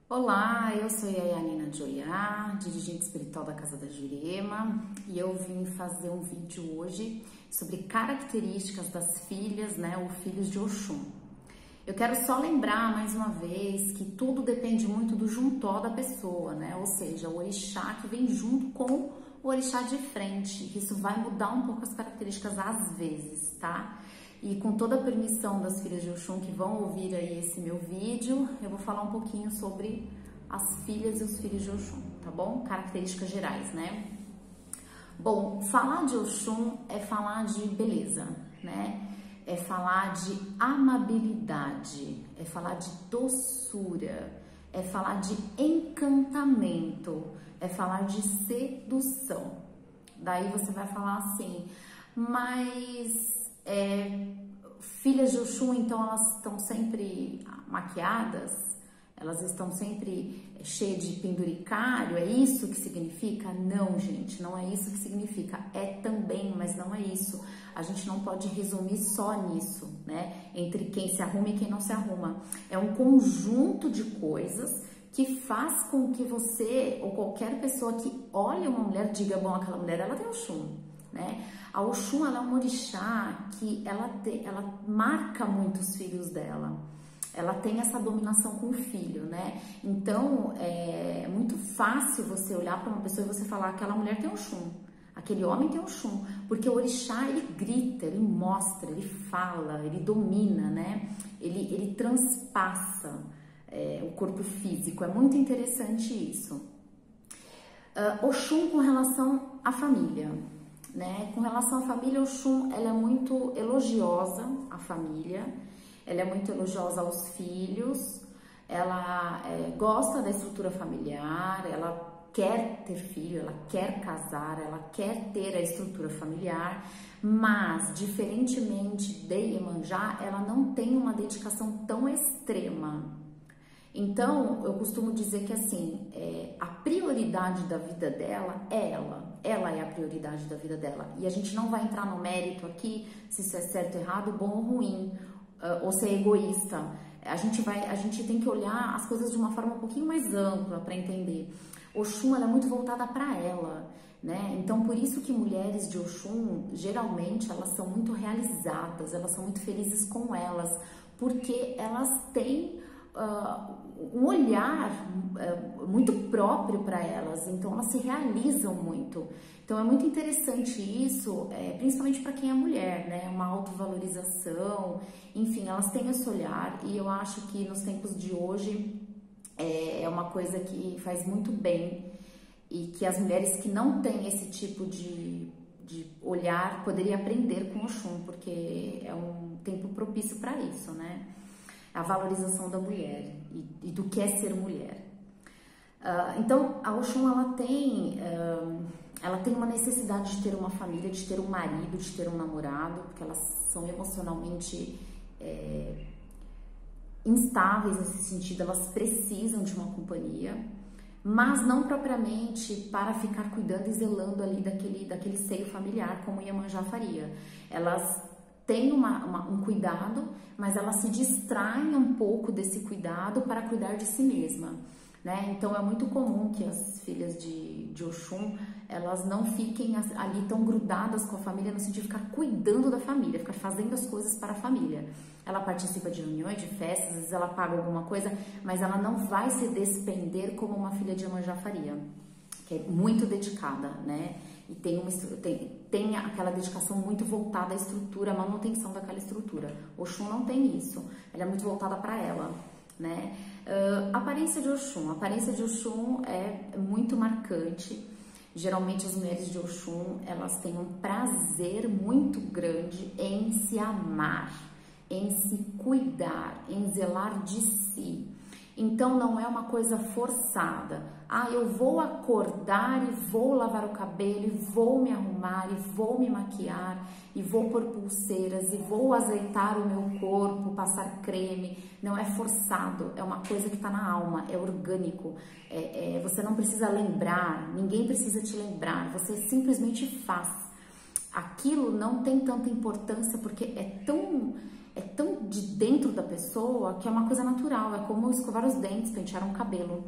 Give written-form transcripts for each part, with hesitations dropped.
Olá, eu sou Yanina Joiá, dirigente espiritual da Casa da Jurema, e eu vim fazer um vídeo hoje sobre características das filhas, ou filhos de Oxum. Eu quero só lembrar mais uma vez que tudo depende muito do juntó da pessoa, ou seja, o orixá que vem junto com o orixá de frente. Isso vai mudar um pouco as características às vezes, tá? E com toda a permissão das filhas de Oxum que vão ouvir aí esse meu vídeo, eu vou falar um pouquinho sobre as filhas e os filhos de Oxum, tá bom? Características gerais, né? Bom, falar de Oxum é falar de beleza, É falar de amabilidade, é falar de doçura, é falar de encantamento, é falar de sedução. Daí você vai falar assim, mas filhas de Oxum, então elas estão sempre maquiadas, elas estão sempre cheias de penduricário, é isso que significa? Não, gente, não é isso que significa, é também, mas não é isso. A gente não pode resumir só nisso, entre quem se arruma e quem não se arruma. É um conjunto de coisas que faz com que você, ou qualquer pessoa que olhe uma mulher, diga, bom, aquela mulher, ela tem Oxum, A Oxum, ela é uma orixá que ela marca muito os filhos dela. Ela tem essa dominação com o filho, Então, é muito fácil você olhar para uma pessoa e você falar, aquela mulher tem Oxum, aquele homem tem Oxum, porque o orixá, ele grita, ele mostra, ele fala, ele domina, Ele transpassa o corpo físico, é muito interessante isso. Oxum com relação à família, Com relação à família, Oxum, ela é muito elogiosa à família, ela é muito elogiosa aos filhos, ela gosta da estrutura familiar, ela quer ter filho, ela quer casar, ela quer ter a estrutura familiar, mas, diferentemente de Iemanjá, ela não tem uma dedicação tão extrema. Então, eu costumo dizer que assim, a prioridade da vida dela é ela é a prioridade da vida dela. E a gente não vai entrar no mérito aqui, se isso é certo, errado, bom ou ruim, ou se é egoísta. A gente tem que olhar as coisas de uma forma um pouquinho mais ampla para entender. Oxum, ela é muito voltada para ela, Então, por isso que mulheres de Oxum, geralmente, elas são muito realizadas, elas são muito felizes com elas, porque elas têm um olhar muito próprio para elas, então elas se realizam muito. Então é muito interessante isso, principalmente para quem é mulher, Uma autovalorização, enfim, elas têm esse olhar e eu acho que nos tempos de hoje é uma coisa que faz muito bem e que as mulheres que não têm esse tipo de olhar poderiam aprender com o Oxum, porque é um tempo propício para isso, A valorização da mulher e do que é ser mulher. Então, a Oxum, ela tem uma necessidade de ter uma família, de ter um marido, de ter um namorado, porque elas são emocionalmente instáveis nesse sentido, elas precisam de uma companhia, mas não propriamente para ficar cuidando e zelando ali daquele seio familiar, como Iemanjá faria. Elas têm um cuidado, mas elas se distraem um pouco desse cuidado para cuidar de si mesma, Então é muito comum que as filhas de Oxum, elas não fiquem ali tão grudadas com a família, no sentido de ficar cuidando da família, ficar fazendo as coisas para a família. Ela participa de reuniões, de festas, às vezes ela paga alguma coisa, mas ela não vai se despender como uma filha de Iemanjá faria, que é muito dedicada, E tem aquela dedicação muito voltada à estrutura, à manutenção daquela estrutura. Oxum não tem isso, ela é muito voltada para ela, Aparência de Oxum. A aparência de Oxum é muito marcante. Geralmente as mulheres de Oxum, elas têm um prazer muito grande em se amar, em se cuidar, em zelar de si. Então não é uma coisa forçada. Eu vou acordar e vou lavar o cabelo, e vou me arrumar, e vou me maquiar, e vou pôr pulseiras, e vou azeitar o meu corpo, passar creme. Não é forçado, é uma coisa que está na alma, é orgânico. Você não precisa lembrar, ninguém precisa te lembrar, você simplesmente faz. Aquilo não tem tanta importância porque é tão é tão de dentro da pessoa que é uma coisa natural, é como escovar os dentes, pentear um cabelo,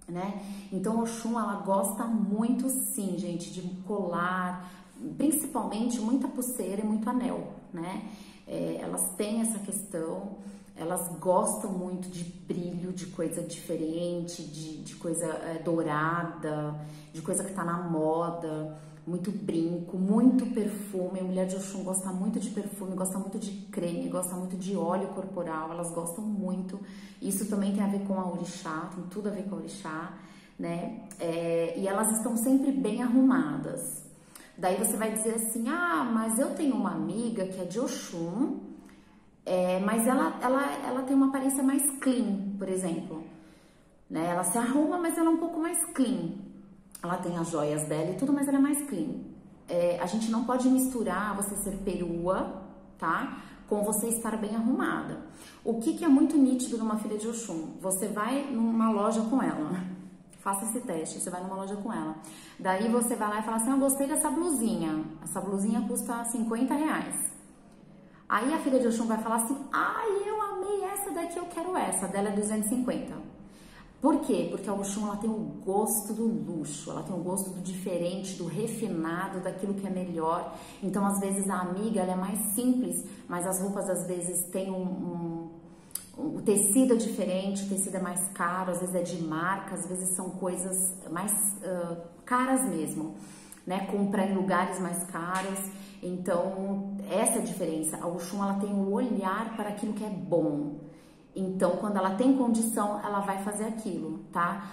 né? Então Oxum, ela gosta muito, sim, gente, de colar, principalmente muita pulseira e muito anel, né? Elas têm essa questão, elas gostam muito de brilho, de coisa diferente, de coisa dourada, de coisa que tá na moda, muito brinco, muito perfume. A mulher de Oxum gosta muito de perfume, gosta muito de creme, gosta muito de óleo corporal, elas gostam muito. Isso também tem a ver com a orixá, tem tudo a ver com a orixá, né? E elas estão sempre bem arrumadas. Daí você vai dizer assim, ah, mas eu tenho uma amiga que é de Oxum, mas ela tem uma aparência mais clean, por exemplo, né? Ela se arruma, mas ela é um pouco mais clean. Ela tem as joias dela e tudo, mas ela é mais clean. A gente não pode misturar você ser perua, tá? Com você estar bem arrumada. O que é muito nítido numa filha de Oxum? Você vai numa loja com ela, faça esse teste, você vai numa loja com ela. Daí você vai lá e fala assim, eu gostei dessa blusinha. Essa blusinha custa 50 reais. Aí a filha de Oxum vai falar assim, ai, eu amei essa daqui, eu quero essa. A dela é 250. Por quê? Porque a Oxum, ela tem o gosto do luxo, ela tem o gosto do diferente, do refinado, daquilo que é melhor. Então, às vezes, a amiga, ela é mais simples, mas as roupas, às vezes, têm o tecido é diferente, o tecido é mais caro, às vezes é de marca, às vezes são coisas mais caras mesmo, né? Comprar em lugares mais caros. Então, essa é a diferença. A Oxum, ela tem um olhar para aquilo que é bom. Então, quando ela tem condição, ela vai fazer aquilo, tá?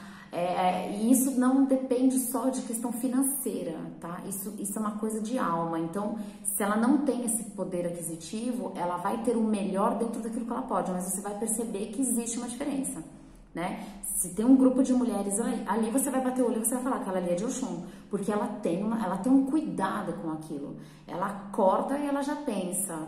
E isso não depende só de questão financeira, tá? Isso é uma coisa de alma. Então, se ela não tem esse poder aquisitivo, ela vai ter o melhor dentro daquilo que ela pode, mas você vai perceber que existe uma diferença, né? Se tem um grupo de mulheres ali, você vai bater o olho e você vai falar que ela ali é de Oxum, porque ela tem um cuidado com aquilo. Ela acorda e ela já pensa,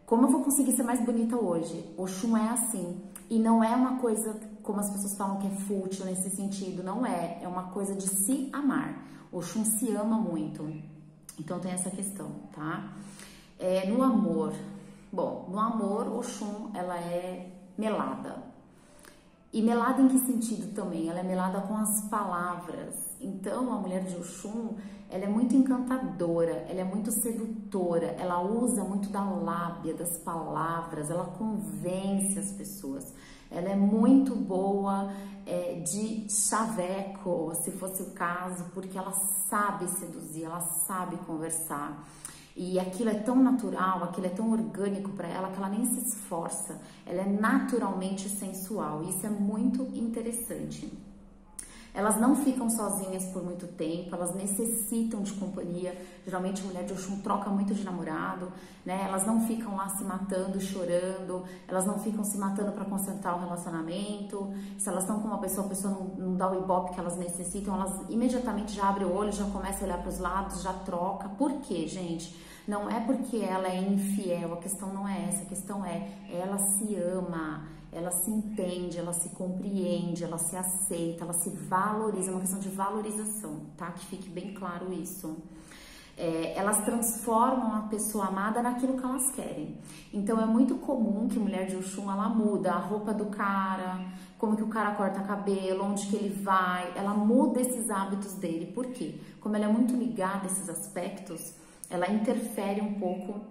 como eu vou conseguir ser mais bonita hoje? Oxum é assim. E não é uma coisa, como as pessoas falam, que é fútil nesse sentido. Não é. É uma coisa de se amar. Oxum se ama muito. Então tem essa questão, tá? No amor. Bom, no amor, Oxum, ela é melada. E melada em que sentido também? Ela é melada com as palavras. Então, a mulher de Oxum, ela é muito encantadora, ela é muito sedutora, ela usa muito da lábia, das palavras, ela convence as pessoas. Ela é muito boa de chaveco, se fosse o caso, porque ela sabe seduzir, ela sabe conversar. E aquilo é tão natural, aquilo é tão orgânico para ela que ela nem se esforça. Ela é naturalmente sensual. Isso é muito interessante. Elas não ficam sozinhas por muito tempo, elas necessitam de companhia. Geralmente a mulher de Oxum troca muito de namorado, né? Elas não ficam lá se matando, chorando, elas não ficam se matando para consertar o relacionamento. Se elas estão com uma pessoa, a pessoa não dá o ibope que elas necessitam, elas imediatamente já abrem o olho, já começam a olhar para os lados, já troca. Por quê, gente? Não é porque ela é infiel, a questão não é essa, a questão ela se ama, ela se entende, ela se compreende, ela se aceita, ela se valoriza, é uma questão de valorização, tá? Que fique bem claro isso. Elas transformam a pessoa amada naquilo que elas querem. Então é muito comum que mulher de Oxum, ela muda a roupa do cara, como que o cara corta cabelo, onde que ele vai, ela muda esses hábitos dele. Por quê? Como ela é muito ligada a esses aspectos, ela interfere um pouco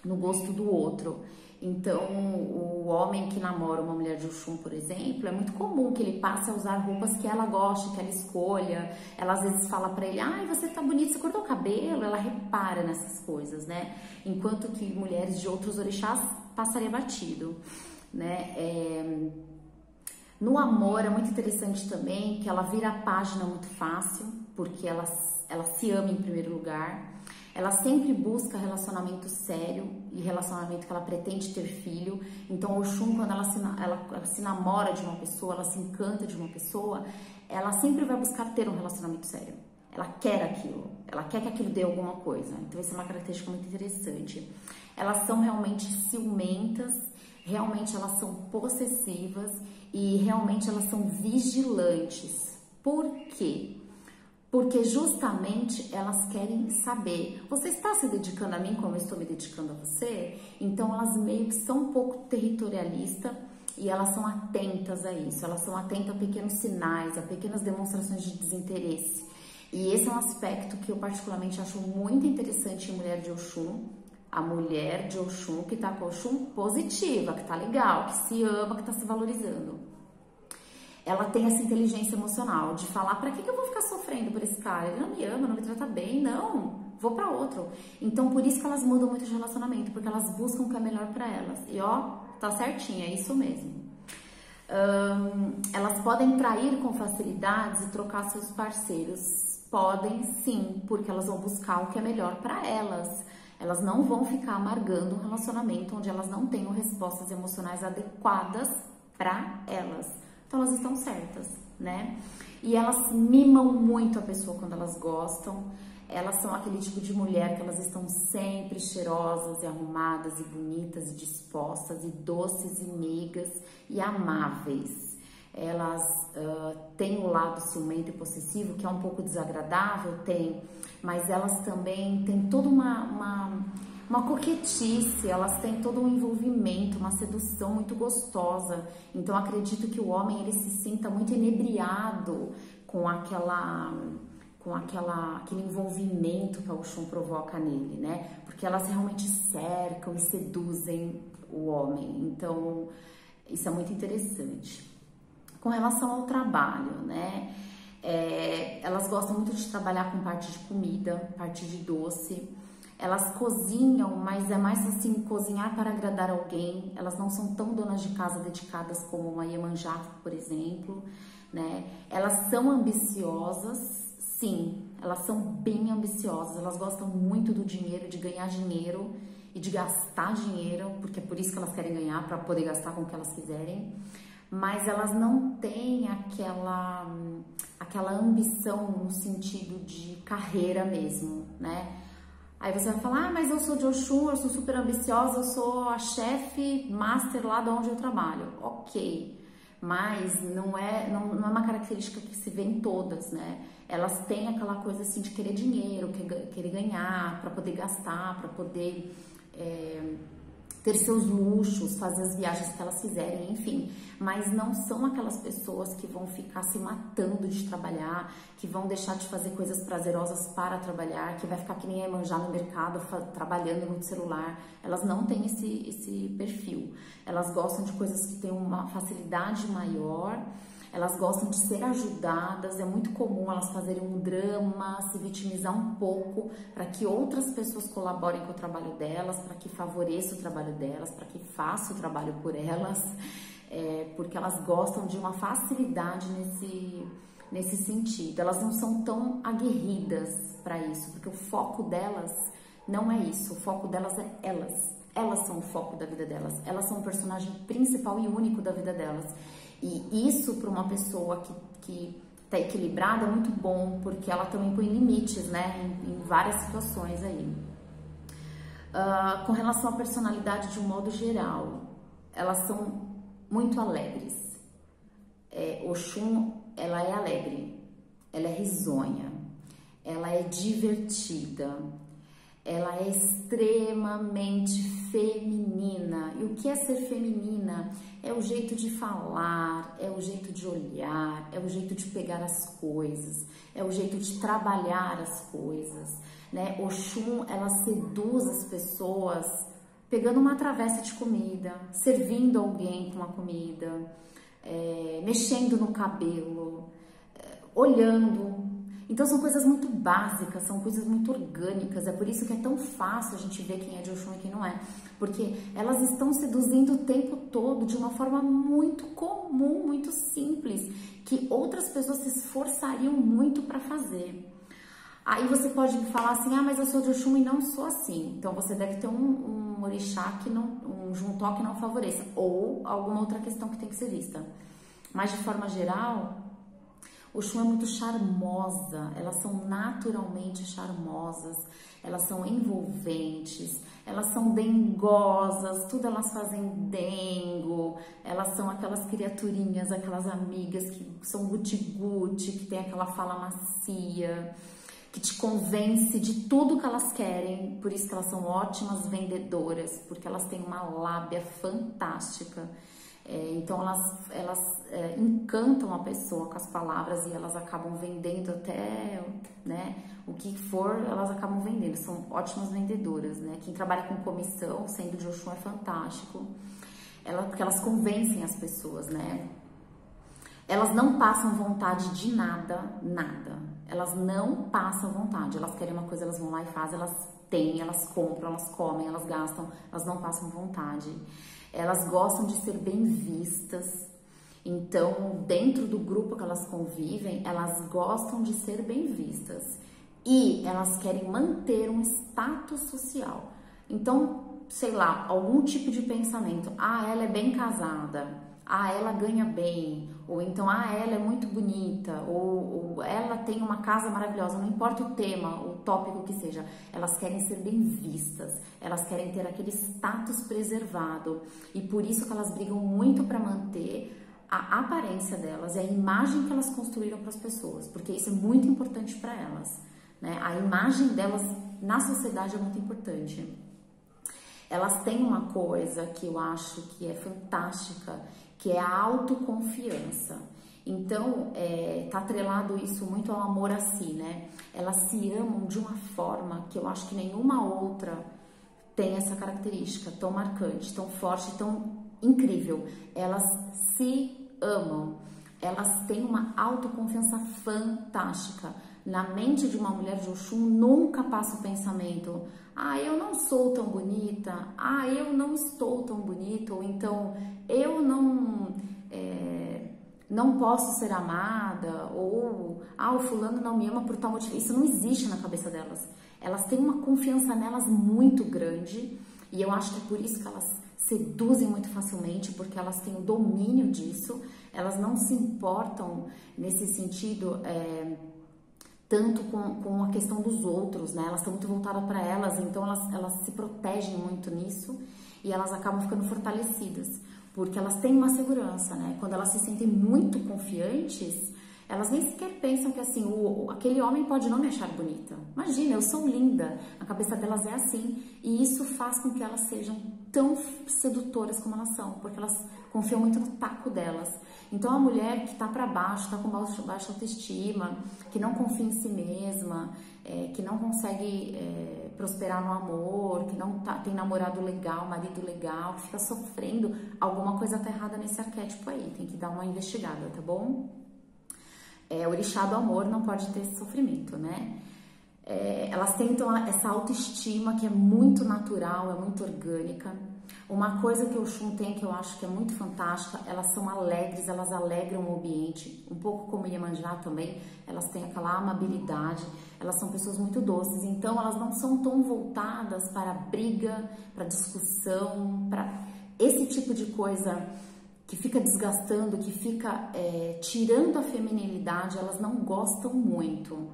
no gosto do outro. Então, o homem que namora uma mulher de Oxum, por exemplo, é muito comum que ele passe a usar roupas que ela goste, que ela escolha. Ela às vezes fala pra ele, ai, você tá bonito, você cortou o cabelo? Ela repara nessas coisas, né? Enquanto que mulheres de outros orixás passaria batido, né? No amor é muito interessante também que ela vira a página muito fácil, porque ela se ama em primeiro lugar. Ela sempre busca relacionamento sério e relacionamento que ela pretende ter filho. Então, Oxum, quando ela se namora de uma pessoa, ela se encanta de uma pessoa, ela sempre vai buscar ter um relacionamento sério. Ela quer aquilo, ela quer que aquilo dê alguma coisa. Então, essa é uma característica muito interessante. Elas são realmente ciumentas, realmente elas são possessivas e realmente elas são vigilantes. Por quê? Porque justamente elas querem saber, você está se dedicando a mim como eu estou me dedicando a você? Então elas meio que são um pouco territorialistas e elas são atentas a isso, elas são atentas a pequenos sinais, a pequenas demonstrações de desinteresse. E esse é um aspecto que eu particularmente acho muito interessante em mulher de Oxum, a mulher de Oxum que tá com Oxum positiva, que tá legal, que se ama, que tá se valorizando. Ela tem essa inteligência emocional de falar, pra que eu vou ficar sofrendo por esse cara? Ele não me ama, não me trata bem, não, vou pra outro. Então, por isso que elas mudam muito de relacionamento, porque elas buscam o que é melhor pra elas. E ó, tá certinho, é isso mesmo. Elas podem trair com facilidades e trocar seus parceiros. Podem sim, porque elas vão buscar o que é melhor pra elas. Elas não vão ficar amargando um relacionamento onde elas não tenham respostas emocionais adequadas pra elas. Então elas estão certas, né? E elas mimam muito a pessoa quando elas gostam. Elas são aquele tipo de mulher que elas estão sempre cheirosas e arrumadas e bonitas e dispostas e doces e meigas e amáveis. Elas têm o lado ciumento e possessivo, que é um pouco desagradável, tem, mas elas também têm toda uma coquetice, elas têm todo um envolvimento, uma sedução muito gostosa. Então acredito que o homem ele se sinta muito inebriado com aquele envolvimento que a Oxum provoca nele, né? Porque elas realmente cercam e seduzem o homem. Então isso é muito interessante. Com relação ao trabalho, né? Elas gostam muito de trabalhar com parte de comida, parte de doce. Elas cozinham, mas é mais assim, cozinhar para agradar alguém. Elas não são tão donas de casa dedicadas como uma Iemanjá, por exemplo, né? Elas são ambiciosas, sim, elas são bem ambiciosas. Elas gostam muito do dinheiro, de ganhar dinheiro e de gastar dinheiro, porque é por isso que elas querem ganhar, para poder gastar com o que elas quiserem. Mas elas não têm aquela ambição no sentido de carreira mesmo, né? Aí você vai falar, mas eu sou de Oxum, eu sou super ambiciosa, eu sou a chefe master lá de onde eu trabalho. Ok, mas não é uma característica que se vê em todas, né? Elas têm aquela coisa assim de querer dinheiro, querer ganhar, para poder gastar, para poder ter seus luxos, fazer as viagens que elas quiserem, enfim. Mas não são aquelas pessoas que vão ficar se matando de trabalhar, que vão deixar de fazer coisas prazerosas para trabalhar, que vai ficar que nem a Iemanjá no mercado, trabalhando no celular. Elas não têm esse perfil. Elas gostam de coisas que têm uma facilidade maior. Elas gostam de ser ajudadas, é muito comum elas fazerem um drama, se vitimizar um pouco para que outras pessoas colaborem com o trabalho delas, para que favoreça o trabalho delas, para que faça o trabalho por elas, porque elas gostam de uma facilidade nesse sentido. Elas não são tão aguerridas para isso, porque o foco delas não é isso, o foco delas é elas. Elas são o foco da vida delas, elas são o personagem principal e único da vida delas. E isso para uma pessoa que está equilibrada é muito bom, porque ela também põe limites, né, em várias situações aí. Com relação à personalidade de um modo geral, elas são muito alegres. Oxum, ela é alegre, ela é risonha, ela é divertida, ela é extremamente feminina. E o que é ser feminina? É o jeito de falar, é o jeito de olhar, é o jeito de pegar as coisas, é o jeito de trabalhar as coisas, né? Oxum, ela seduz as pessoas pegando uma travessa de comida, servindo alguém com a comida, mexendo no cabelo, olhando. Então são coisas muito básicas, são coisas muito orgânicas, é por isso que é tão fácil a gente ver quem é de Oxum e quem não é, porque elas estão seduzindo o tempo todo de uma forma muito comum, muito simples, que outras pessoas se esforçariam muito para fazer. Aí você pode falar assim, mas eu sou de Oxum e não sou assim, então você deve ter um orixá um juntó que não favoreça, ou alguma outra questão que tem que ser vista. Mas de forma geral, Oxum é muito charmosa, elas são naturalmente charmosas, elas são envolventes, elas são dengosas, tudo elas fazem dengo, elas são aquelas criaturinhas, aquelas amigas que são guti-guti, que tem aquela fala macia, que te convence de tudo que elas querem, por isso que elas são ótimas vendedoras, porque elas têm uma lábia fantástica. Então elas encantam a pessoa com as palavras e elas acabam vendendo até, né, o que for, elas acabam vendendo, são ótimas vendedoras, né? Quem trabalha com comissão, sendo de Oxum, é fantástico, porque elas convencem as pessoas, né? Elas não passam vontade de nada, elas não passam vontade, elas querem uma coisa, elas vão lá e fazem, elas têm, elas compram, elas comem, elas gastam, elas não passam vontade. Elas gostam de ser bem vistas, então dentro do grupo que elas convivem, elas gostam de ser bem vistas e elas querem manter um status social. Então, sei lá, algum tipo de pensamento, ela é bem casada, ela ganha bem, ou então, ela é muito bonita, ou ela tem uma casa maravilhosa, não importa o tema, o tópico que seja, elas querem ser bem vistas, elas querem ter aquele status preservado, e por isso que elas brigam muito para manter a aparência delas e a imagem que elas construíram para as pessoas, porque isso é muito importante para elas, né? A imagem delas na sociedade é muito importante. Elas têm uma coisa que eu acho que é fantástica, que é a autoconfiança. Então, tá atrelado isso muito ao amor a si, né? Elas se amam de uma forma que eu acho que nenhuma outra tem essa característica tão marcante, tão forte, tão incrível. Elas se amam, elas têm uma autoconfiança fantástica. Na mente de uma mulher de Oxum nunca passa o pensamento, eu não sou tão bonita, eu não estou tão bonita, ou então eu não posso ser amada, ou o fulano não me ama por tal motivo. Isso não existe na cabeça delas. Elas têm uma confiança nelas muito grande, e eu acho que é por isso que elas seduzem muito facilmente, porque elas têm o domínio disso, elas não se importam nesse sentido tanto com a questão dos outros, né? Elas estão muito voltadas para elas, então elas se protegem muito nisso e elas acabam ficando fortalecidas, porque elas têm uma segurança, né? Quando elas se sentem muito confiantes, elas nem sequer pensam que assim, aquele homem pode não me achar bonita. Imagina, eu sou linda. A cabeça delas é assim, e isso faz com que elas sejam tão sedutoras como elas são, porque elas confiam muito no taco delas. Então a mulher que tá para baixo, tá com baixa autoestima, que não confia em si mesma, que não consegue prosperar no amor, que não tem namorado legal, marido legal, que fica sofrendo, alguma coisa tá errada nesse arquétipo aí, tem que dar uma investigada, tá bom? O orixá do amor não pode ter esse sofrimento, né? Elas têm então essa autoestima que é muito natural, é muito orgânica. Uma coisa que o Oxum tem que eu acho que é muito fantástica, elas são alegres, elas alegram o ambiente, um pouco como Iemanjá também, elas têm aquela amabilidade, elas são pessoas muito doces, então elas não são tão voltadas para briga, para discussão, para esse tipo de coisa que fica desgastando, que fica tirando a feminilidade, elas não gostam muito.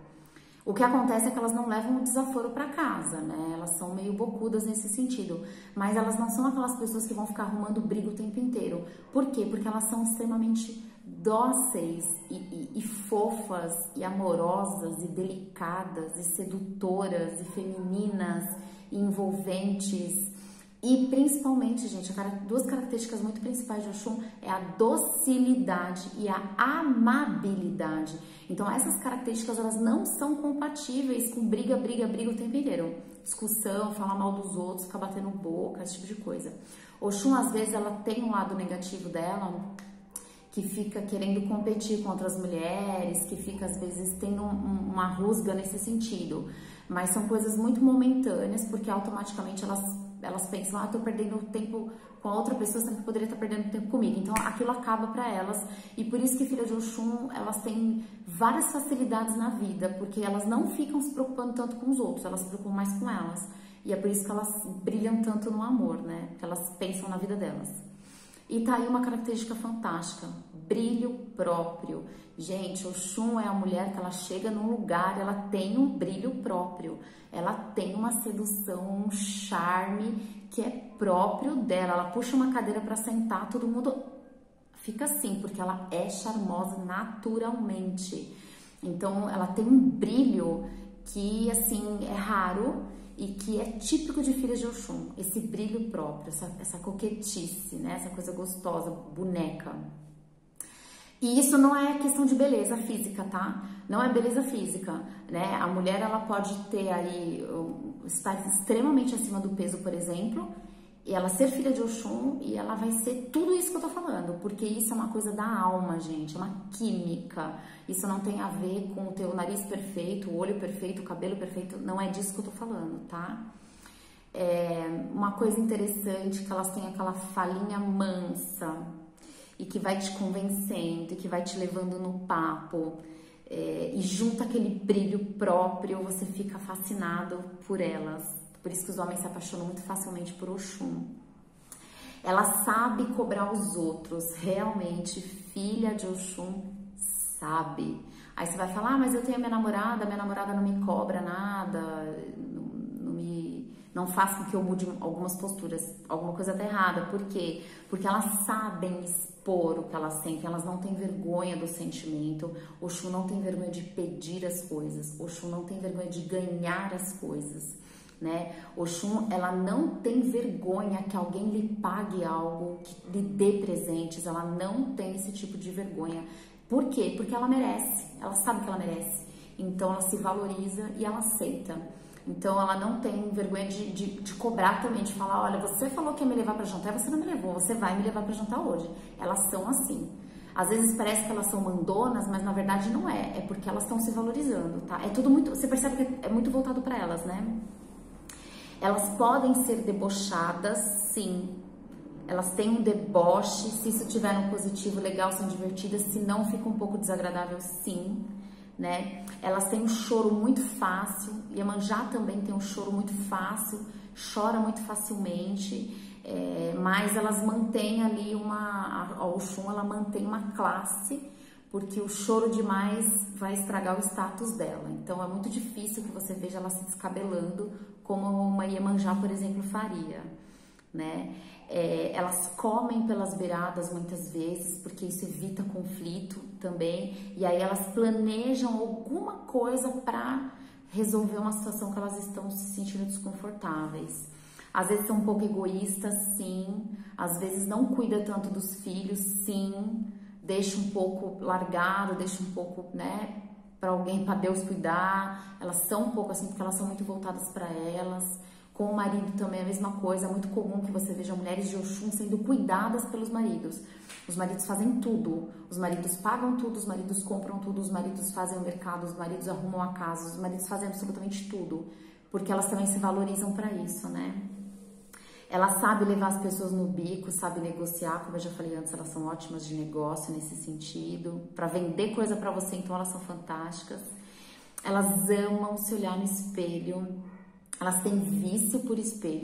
O que acontece é que elas não levam o desaforo para casa, né? Elas são meio bocudas nesse sentido, mas elas não são aquelas pessoas que vão ficar arrumando briga o tempo inteiro. Por quê? Porque elas são extremamente dóceis e fofas e amorosas e delicadas e sedutoras e femininas e envolventes. E principalmente, gente, duas características muito principais de Oxum é a docilidade e a amabilidade. Então essas características elas não são compatíveis com briga o tempo inteiro. Discussão, falar mal dos outros, ficar batendo boca, esse tipo de coisa. Oxum às vezes ela tem um lado negativo dela, que fica querendo competir com outras mulheres, que fica às vezes tendo uma rusga nesse sentido. Mas são coisas muito momentâneas, porque automaticamente elas pensam, tô perdendo tempo com a outra pessoa, sendo que poderia estar perdendo tempo comigo. Então aquilo acaba para elas, e por isso que filha de Oxum, elas têm várias facilidades na vida, porque elas não ficam se preocupando tanto com os outros, elas se preocupam mais com elas. E é por isso que elas brilham tanto no amor, né? Porque elas pensam na vida delas. E tá aí uma característica fantástica, brilho próprio. Gente, Oxum é a mulher que ela chega num lugar, ela tem um brilho próprio, ela tem uma sedução, um charme que é próprio dela. Ela puxa uma cadeira para sentar, todo mundo fica assim, porque ela é charmosa naturalmente. Então, ela tem um brilho que, assim, é raro e que é típico de filhas de Oxum. Esse brilho próprio, essa coquetice, né? Essa coisa gostosa, boneca. E isso não é questão de beleza física, tá? Não é beleza física, né? A mulher, ela pode ter aí, estar extremamente acima do peso, por exemplo, e ela ser filha de Oxum e ela vai ser tudo isso que eu tô falando, porque isso é uma coisa da alma, gente, é uma química. Isso não tem a ver com o teu nariz perfeito, o olho perfeito, o cabelo perfeito, não é disso que eu tô falando, tá? Uma coisa interessante que elas têm aquela falinha mansa e que vai te convencendo, e que vai te levando no papo, e junto aquele brilho próprio, você fica fascinado por elas. Por isso que os homens se apaixonam muito facilmente por Oxum. Ela sabe cobrar os outros, realmente, filha de Oxum sabe. Aí você vai falar, mas eu tenho a minha namorada não me cobra nada, não faz com que eu mude algumas posturas, alguma coisa tá errada. Por quê? Porque elas sabem expor o que elas sentem, elas não têm vergonha do sentimento. Oxum não tem vergonha de pedir as coisas, Oxum não tem vergonha de ganhar as coisas, né? Oxum, ela não tem vergonha que alguém lhe pague algo, que lhe dê presentes, ela não tem esse tipo de vergonha. Por quê? Porque ela merece, ela sabe que ela merece, então ela se valoriza e ela aceita. Então, ela não tem vergonha de cobrar também, de falar, olha, você falou que ia me levar para jantar, você não me levou, você vai me levar para jantar hoje. Elas são assim. Às vezes parece que elas são mandonas, mas na verdade não é. É porque elas estão se valorizando, tá? É tudo muito, você percebe que é muito voltado para elas, né? Elas podem ser debochadas, sim. Elas têm um deboche, se isso tiver um positivo, legal, são divertidas, se não fica um pouco desagradável, sim. Né? Elas têm um choro muito fácil, Iemanjá também tem um choro muito fácil, chora muito facilmente, mas elas mantêm ali a Oxum, ela mantém uma classe, porque o choro demais vai estragar o status dela. Então é muito difícil que você veja ela se descabelando como uma Iemanjá, por exemplo, faria, né? Elas comem pelas beiradas muitas vezes, porque isso evita conflito também, e aí elas planejam alguma coisa para resolver uma situação que elas estão se sentindo desconfortáveis. Às vezes são um pouco egoístas, sim, às vezes não cuida tanto dos filhos, sim, deixa um pouco largado, deixa um pouco, né, para alguém, para Deus cuidar. Elas são um pouco assim, porque elas são muito voltadas para elas. Com o marido também é a mesma coisa, é muito comum que você veja mulheres de Oxum sendo cuidadas pelos maridos. Os maridos fazem tudo, os maridos pagam tudo, os maridos compram tudo, os maridos fazem o mercado, os maridos arrumam a casa, os maridos fazem absolutamente tudo, porque elas também se valorizam para isso, né? Ela sabe levar as pessoas no bico, sabe negociar, como eu já falei antes, elas são ótimas de negócio nesse sentido, para vender coisa para você, então elas são fantásticas. Elas amam se olhar no espelho. Elas têm vício por espelho.